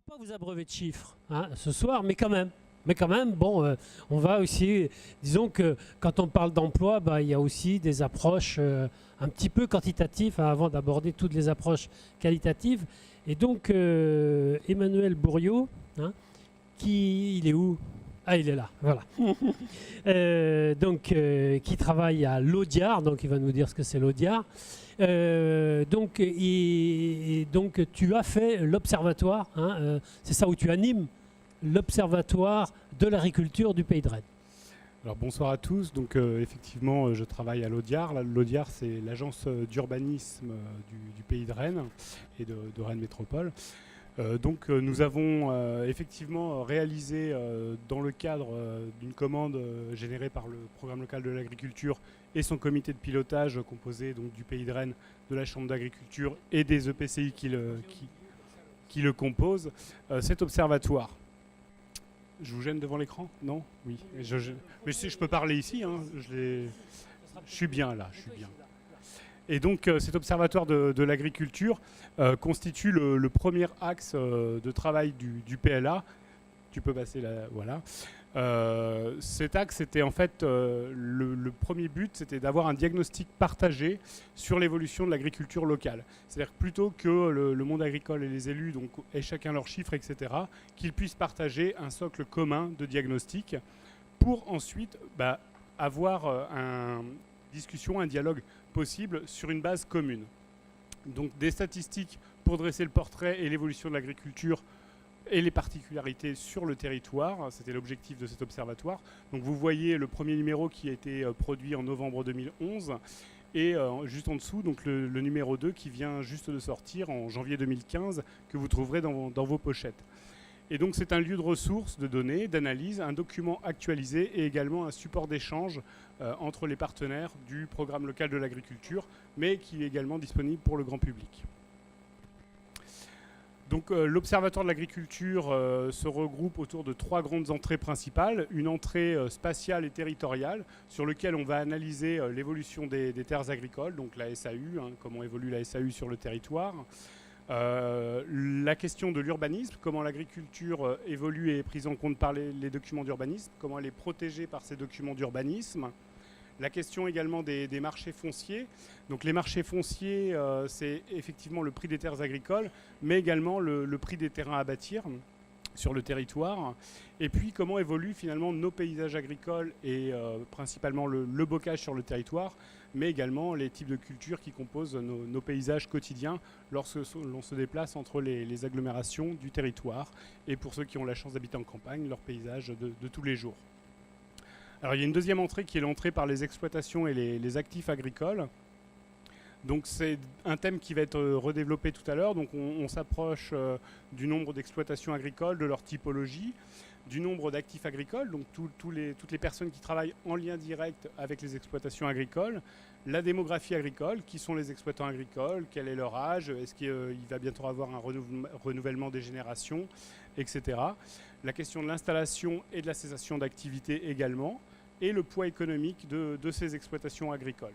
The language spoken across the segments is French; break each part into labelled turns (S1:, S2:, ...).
S1: Pas vous abreuver de chiffres hein, ce soir, mais quand même. Bon, on va aussi, disons que quand on parle d'emploi, bah, il y a aussi des approches un petit peu quantitatives hein, avant d'aborder toutes les approches qualitatives. Et donc, Emmanuel Bourriaud, hein, il est où? Ah, il est là, voilà. Qui travaille à l'Audiard, donc il va nous dire ce que c'est l'Audiard. Donc, tu as fait l'observatoire, hein, c'est ça où tu animes l'observatoire de l'agriculture du Pays de Rennes.
S2: Alors bonsoir à tous. Donc effectivement, je travaille à l'Audiard. L'Audiard, c'est l'agence d'urbanisme du Pays de Rennes et de Rennes Métropole. Nous avons effectivement réalisé dans le cadre d'une commande générée par le programme local de l'agriculture et son comité de pilotage composé donc, du Pays de Rennes, de la Chambre d'agriculture et des EPCI qui le composent, cet observatoire. Je vous gêne devant l'écran? Non? Oui. Mais si je peux parler ici, hein, je suis bien là, je suis bien. Et donc cet observatoire de l'agriculture constitue le premier axe de travail du PLA. Tu peux passer là, voilà. Cet axe, c'était en fait le premier but, c'était d'avoir un diagnostic partagé sur l'évolution de l'agriculture locale. C'est-à-dire que plutôt que le monde agricole et les élus donc, aient chacun leurs chiffres, etc., qu'ils puissent partager un socle commun de diagnostic pour ensuite avoir une discussion, un dialogue possible sur une base commune. Donc des statistiques pour dresser le portrait et l'évolution de l'agriculture et les particularités sur le territoire. C'était l'objectif de cet observatoire. Donc vous voyez le premier numéro qui a été produit en novembre 2011 et juste en dessous donc le numéro 2 qui vient juste de sortir en janvier 2015 que vous trouverez dans vos pochettes. Et donc c'est un lieu de ressources, de données, d'analyse, un document actualisé et également un support d'échange entre les partenaires du programme local de l'agriculture, mais qui est également disponible pour le grand public. Donc l'Observatoire de l'agriculture se regroupe autour de 3 grandes entrées principales. Une entrée spatiale et territoriale sur laquelle on va analyser l'évolution des terres agricoles, donc la SAU, hein, comment évolue la SAU sur le territoire. La question de l'urbanisme, comment l'agriculture évolue et est prise en compte par les documents d'urbanisme, comment elle est protégée par ces documents d'urbanisme. La question également des marchés fonciers. Donc les marchés fonciers, c'est effectivement le prix des terres agricoles, mais également le prix des terrains à bâtir sur le territoire. Et puis comment évoluent finalement nos paysages agricoles et principalement le bocage sur le territoire, mais également les types de cultures qui composent nos paysages quotidiens lorsque l'on se déplace entre les agglomérations du territoire et pour ceux qui ont la chance d'habiter en campagne, leurs paysages de tous les jours. Alors il y a une deuxième entrée qui est l'entrée par les exploitations et les actifs agricoles. Donc c'est un thème qui va être redéveloppé tout à l'heure. Donc on s'approche du nombre d'exploitations agricoles, de leur typologie, du nombre d'actifs agricoles, donc toutes les personnes qui travaillent en lien direct avec les exploitations agricoles, la démographie agricole, qui sont les exploitants agricoles, quel est leur âge, est-ce qu'il va bientôt avoir un renouvellement des générations, etc. La question de l'installation et de la cessation d'activité également, et le poids économique de ces exploitations agricoles.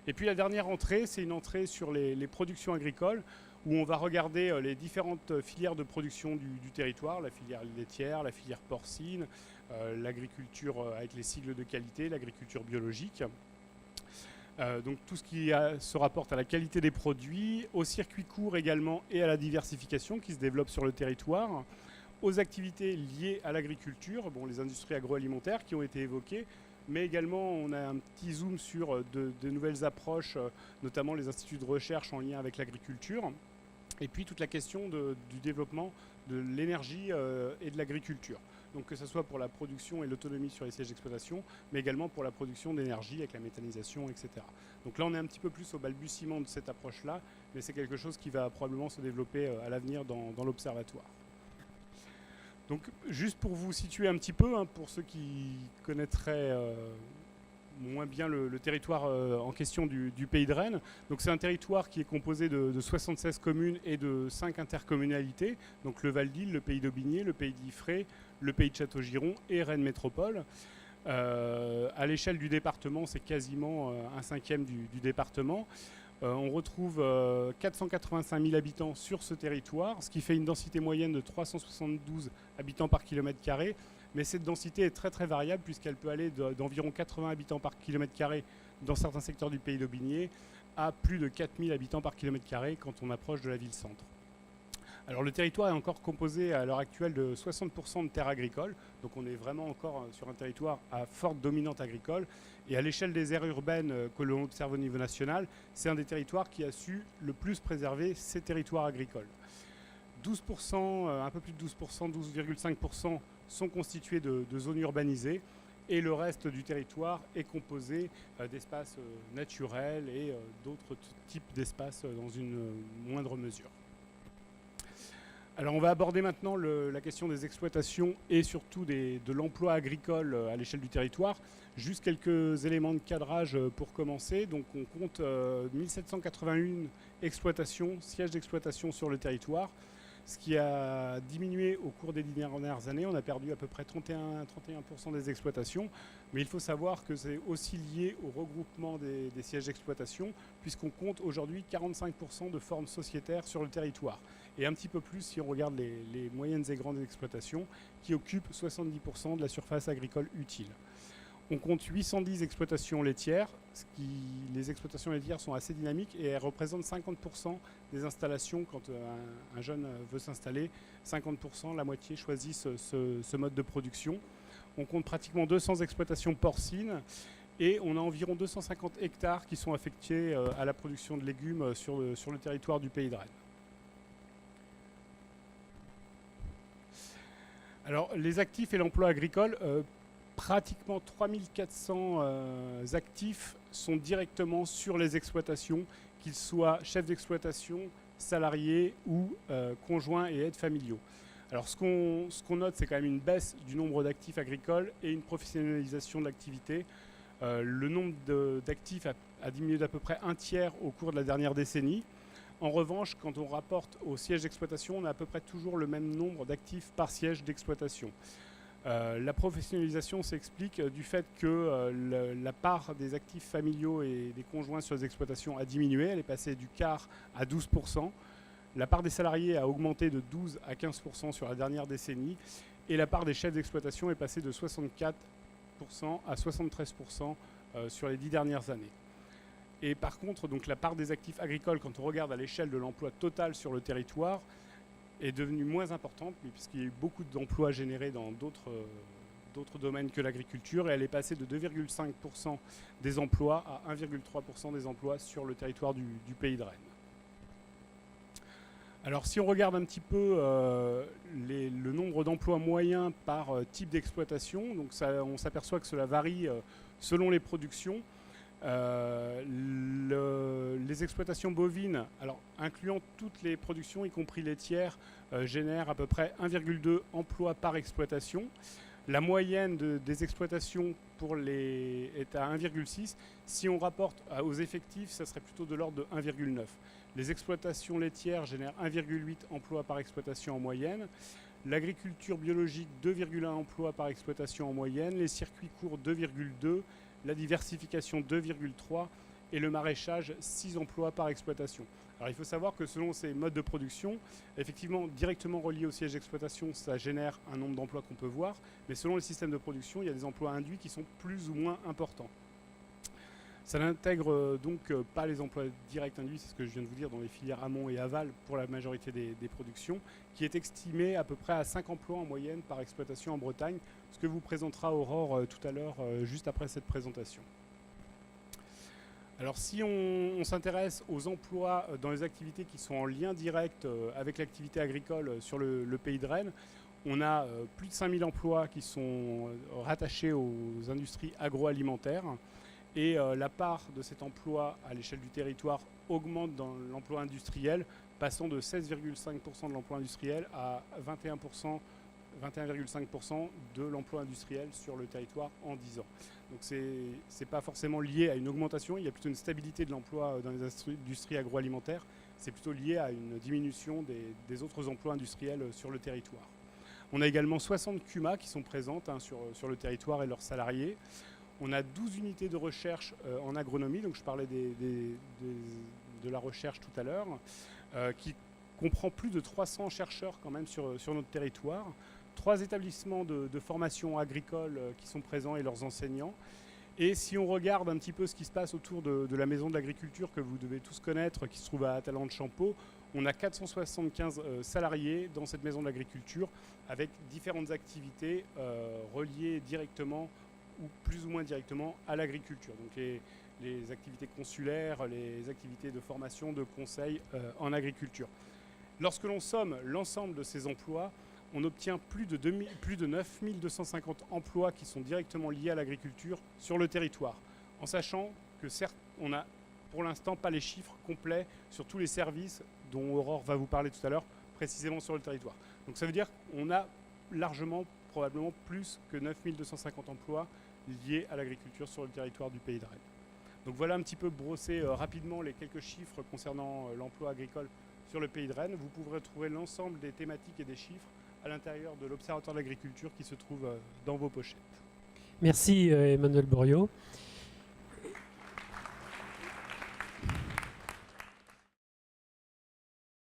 S2: Et puis la dernière entrée, c'est une entrée sur les productions agricoles, où on va regarder les différentes filières de production du territoire, la filière laitière, la filière porcine, l'agriculture avec les sigles de qualité, l'agriculture biologique. Donc tout ce qui se rapporte à la qualité des produits, au circuit court également et à la diversification qui se développe sur le territoire, aux activités liées à l'agriculture, bon, les industries agroalimentaires qui ont été évoquées, mais également on a un petit zoom sur de nouvelles approches, notamment les instituts de recherche en lien avec l'agriculture, et puis toute la question du développement de l'énergie et de l'agriculture. Donc que ce soit pour la production et l'autonomie sur les sièges d'exploitation, mais également pour la production d'énergie avec la méthanisation, etc. Donc là on est un petit peu plus au balbutiement de cette approche-là, mais c'est quelque chose qui va probablement se développer à l'avenir dans l'observatoire. Donc juste pour vous situer un petit peu, hein, pour ceux qui connaîtraient moins bien le territoire en question du Pays de Rennes. Donc c'est un territoire qui est composé de 76 communes et de 5 intercommunalités, donc le Val-d'Ille, le Pays d'Aubigné, le Pays de Liffré, le Pays de Châteaugiron et Rennes Métropole. À l'échelle du département, c'est quasiment un cinquième du département. On retrouve 485 000 habitants sur ce territoire, ce qui fait une densité moyenne de 372 habitants par kilomètre carré. Mais cette densité est très très variable puisqu'elle peut aller d'environ 80 habitants par kilomètre carré dans certains secteurs du pays d'Aubigné à plus de 4000 habitants par kilomètre carré quand on approche de la ville-centre. Alors le territoire est encore composé à l'heure actuelle de 60% de terres agricoles, donc on est vraiment encore sur un territoire à forte dominante agricole. Et à l'échelle des aires urbaines que l'on observe au niveau national, c'est un des territoires qui a su le plus préserver ses territoires agricoles. 12%, un peu plus de 12%, 12,5% sont constitués de zones urbanisées et le reste du territoire est composé d'espaces naturels et d'autres types d'espaces dans une moindre mesure. Alors on va aborder maintenant la question des exploitations et surtout de l'emploi agricole à l'échelle du territoire. Juste quelques éléments de cadrage pour commencer. Donc on compte 1781 exploitations, sièges d'exploitation sur le territoire, ce qui a diminué au cours des dernières années. On a perdu à peu près 31% des exploitations, mais il faut savoir que c'est aussi lié au regroupement des sièges d'exploitation, puisqu'on compte aujourd'hui 45% de formes sociétaires sur le territoire. Et un petit peu plus si on regarde les moyennes et grandes exploitations, qui occupent 70% de la surface agricole utile. On compte 810 exploitations laitières. Les exploitations laitières sont assez dynamiques et elles représentent 50% des installations. Quand un jeune veut s'installer, 50%, la moitié choisissent ce mode de production. On compte pratiquement 200 exploitations porcines et on a environ 250 hectares qui sont affectés à la production de légumes sur le territoire du Pays de Rennes. Alors, les actifs et l'emploi agricole, pratiquement 3400 actifs sont directement sur les exploitations, qu'ils soient chefs d'exploitation, salariés ou conjoints et aides familiaux. Alors ce qu'on note, c'est quand même une baisse du nombre d'actifs agricoles et une professionnalisation de l'activité. Le nombre d'actifs a diminué d'à peu près un tiers au cours de la dernière décennie. En revanche, quand on rapporte au siège d'exploitation, on a à peu près toujours le même nombre d'actifs par siège d'exploitation. La professionnalisation s'explique du fait que la part des actifs familiaux et des conjoints sur les exploitations a diminué. Elle est passée du quart à 12%. La part des salariés a augmenté de 12 à 15% sur la dernière décennie. Et la part des chefs d'exploitation est passée de 64% à 73% sur les 10 dernières années. Et par contre, donc, la part des actifs agricoles, quand on regarde à l'échelle de l'emploi total sur le territoire, est devenue moins importante, puisqu'il y a eu beaucoup d'emplois générés dans d'autres domaines que l'agriculture, et elle est passée de 2,5% des emplois à 1,3% des emplois sur le territoire du Pays de Rennes. Alors si on regarde un petit peu le nombre d'emplois moyens par type d'exploitation, donc on s'aperçoit que cela varie selon les productions. Les exploitations bovines, alors incluant toutes les productions, y compris laitières, génèrent à peu près 1,2 emplois par exploitation. La moyenne des exploitations est à 1,6. Si on rapporte aux effectifs, ça serait plutôt de l'ordre de 1,9. Les exploitations laitières génèrent 1,8 emplois par exploitation en moyenne. L'agriculture biologique, 2,1 emplois par exploitation en moyenne. Les circuits courts, 2,2. La diversification 2,3 et le maraîchage 6 emplois par exploitation. Alors il faut savoir que selon ces modes de production, effectivement directement reliés au siège d'exploitation, ça génère un nombre d'emplois qu'on peut voir, mais selon le système de production, il y a des emplois induits qui sont plus ou moins importants. Ça n'intègre donc pas les emplois directs induits, c'est ce que je viens de vous dire, dans les filières amont et aval pour la majorité des productions, qui est estimé à peu près à 5 emplois en moyenne par exploitation en Bretagne, ce que vous présentera Aurore tout à l'heure, juste après cette présentation. Alors si on s'intéresse aux emplois dans les activités qui sont en lien direct avec l'activité agricole sur le Pays de Rennes, on a plus de 5000 emplois qui sont rattachés aux industries agroalimentaires. Et la part de cet emploi à l'échelle du territoire augmente dans l'emploi industriel, passant de 16,5% de l'emploi industriel à 21,5% de l'emploi industriel sur le territoire en 10 ans. Donc ce n'est pas forcément lié à une augmentation, il y a plutôt une stabilité de l'emploi dans les industries agroalimentaires, c'est plutôt lié à une diminution des autres emplois industriels sur le territoire. On a également 60 CUMA qui sont présentes sur le territoire et leurs salariés. On a 12 unités de recherche en agronomie, donc je parlais des de la recherche tout à l'heure, qui comprend plus de 300 chercheurs quand même sur notre territoire, 3 établissements de formation agricole qui sont présents et leurs enseignants. Et si on regarde un petit peu ce qui se passe autour de la maison de l'agriculture que vous devez tous connaître, qui se trouve à Atalante-Champeau, on a 475 salariés dans cette maison de l'agriculture avec différentes activités reliées directement ou plus ou moins directement à l'agriculture. Donc les activités consulaires, les activités de formation, de conseil en agriculture. Lorsque l'on somme l'ensemble de ces emplois, on obtient plus de 9250 emplois qui sont directement liés à l'agriculture sur le territoire, en sachant que certes, on n'a pour l'instant pas les chiffres complets sur tous les services dont Aurore va vous parler tout à l'heure, précisément sur le territoire. Donc ça veut dire qu'on a largement, probablement plus que 9250 emplois liés à l'agriculture sur le territoire du Pays de Rennes. Donc voilà un petit peu brosser rapidement les quelques chiffres concernant l'emploi agricole sur le Pays de Rennes. Vous pourrez trouver l'ensemble des thématiques et des chiffres à l'intérieur de l'Observatoire de l'agriculture qui se trouve dans vos pochettes.
S1: Merci Emmanuel Boriot.